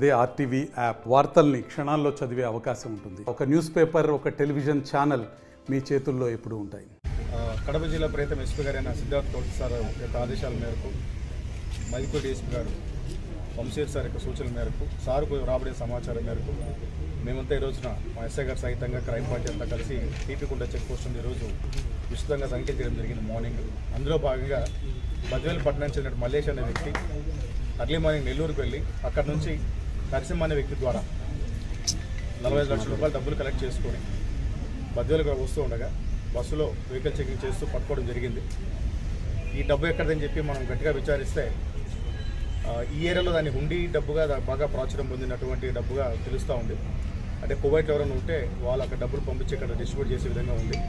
అదే RTV app వార్తల్ని క్షణాల్లో చదివే అవకాశం ఉంటుంది. ఒక న్యూస్ పేపర్, ఒక టెలివిజన్ ఛానల్ మీ చేతుల్లో ఎప్పుడూ ఉంటాయి. కడప జిల్లా ప్రియతమ ఎస్పీ గారైన సిద్ధార్థ్ కౌల్ సార్ యొక్క ఆదేశాల మేరకు, మైదుకూరు డీఎస్పీ గారు వంశీర్ సార్ యొక్క సూచనల మేరకు, సార్కు రాబడే సమాచారం మేరకు మేమంతా ఈ రోజున మా ఎస్ఐ గారు సహితంగా క్రైమ్ పార్టీ అంతా కలిసి టీపీకుంట చెక్ పోస్ట్ ఉంది ఈరోజు విస్తృతంగా తనిఖీ చేయడం జరిగింది మార్నింగ్. అందులో భాగంగా బద్వేలు పట్టణానికి చెందిన మల్లేష్ అనే వ్యక్తి అర్లీ మార్నింగ్ నెల్లూరుకు వెళ్ళి అక్కడ నుంచి నరసింహ అనే వ్యక్తి ద్వారా 45 లక్షల రూపాయలు డబ్బులు కలెక్ట్ చేసుకొని బద్వేలుగా వస్తూ ఉండగా బస్సులో వెహికల్ చెకింగ్ చేస్తూ పట్టుకోవడం జరిగింది. ఈ డబ్బు ఎక్కడదని చెప్పి మనం గట్టిగా విచారిస్తే ఈ ఏరియాలో దాన్ని హుండీ డబ్బుగా బాగా ప్రాచుర్యం పొందినటువంటి డబ్బుగా తెలుస్తూ ఉంది. అంటే కువైట్ ఎవరైనా ఉంటే వాళ్ళు అక్కడ డబ్బులు పంపించి ఇక్కడ డిస్ట్రిబ్యూట్ చేసే విధంగా ఉంది.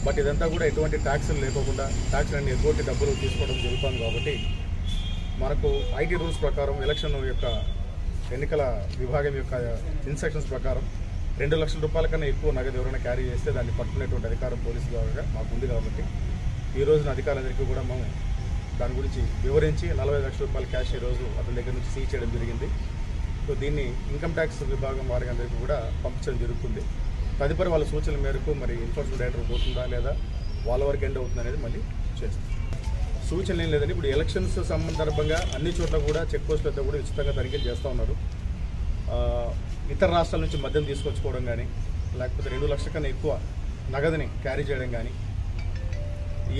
బట్ ఇదంతా కూడా ఎటువంటి ట్యాక్స్లు లేకోకుండా ట్యాక్స్ అన్ని ఎటువంటి డబ్బులు తీసుకోవడం జరుగుతుంది. కాబట్టి మనకు ఐటీ రూల్స్ ప్రకారం ఎలక్షన్ యొక్క ఎన్నికల విభాగం యొక్క ఇన్స్ట్రక్షన్స్ ప్రకారం 2 లక్షల రూపాయల కన్నా ఎక్కువ నగదు ఎవరైనా క్యారీ చేస్తే దాన్ని పట్టుకునేటువంటి అధికారం పోలీసు ద్వారా మాకు ఉంది. కాబట్టి ఈ రోజున అధికారులందరికీ కూడా మేము దాని గురించి వివరించి 45 లక్షల రూపాయల క్యాష్ ఈరోజు అతని దగ్గర నుంచి సీజ్ చేయడం జరిగింది. సో దీన్ని ఇన్కమ్ ట్యాక్స్ విభాగం వారికి అందరికీ కూడా పంపించడం జరుగుతుంది. తదుపరి వాళ్ళ సూచనల మేరకు మరి ఎన్ఫోర్స్మెంట్ డైరెక్టర్ పోతుందా లేదా వాళ్ళ వరకు ఎండ్ అవుతుంది అనేది మళ్ళీ చేస్తాం. సూచనలు ఏం లేదండి. ఇప్పుడు ఎలక్షన్స్ సందర్భంగా అన్ని చోట్ల కూడా చెక్ పోస్టులతో కూడా ఉచితంగా తనిఖీలు చేస్తూ ఉన్నారు. ఇతర రాష్ట్రాల నుంచి మద్యం తీసుకొచ్చుకోవడం కానీ, లేకపోతే 2 లక్షల కన్నా ఎక్కువ నగదుని క్యారీ చేయడం కానీ,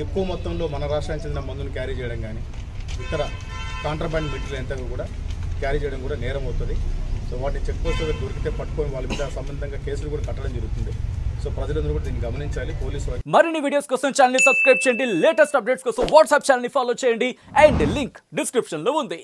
ఎక్కువ మొత్తంలో మన రాష్ట్రానికి చెందిన మందుని క్యారీ చేయడం కానీ, ఇతర కాంట్రాబ్యాండ్ మెటీరియల్ ఎంత కూడా క్యారీ చేయడం కూడా నేరం అవుతుంది. సో వాటిని చెక్ పోస్టులో దొరికితే పట్టుకొని వాళ్ళ మీద సంబంధంగా కేసులు కూడా కట్టడం జరుగుతుంది. సో ప్రజలందరూ కూడా దీన్ని గమనించాలి. పోలీసు మరిన్ని వీడియోస్ కోసం ఛానల్ ని సబ్స్క్రైబ్ చేయండి. లేటెస్ట్ అప్డేట్స్ కోసం వాట్సాప్ ఛానల్ ని ఫాలో చేయండి. అండ్ లింక్ డిస్క్రిప్షన్ లో ఉంది.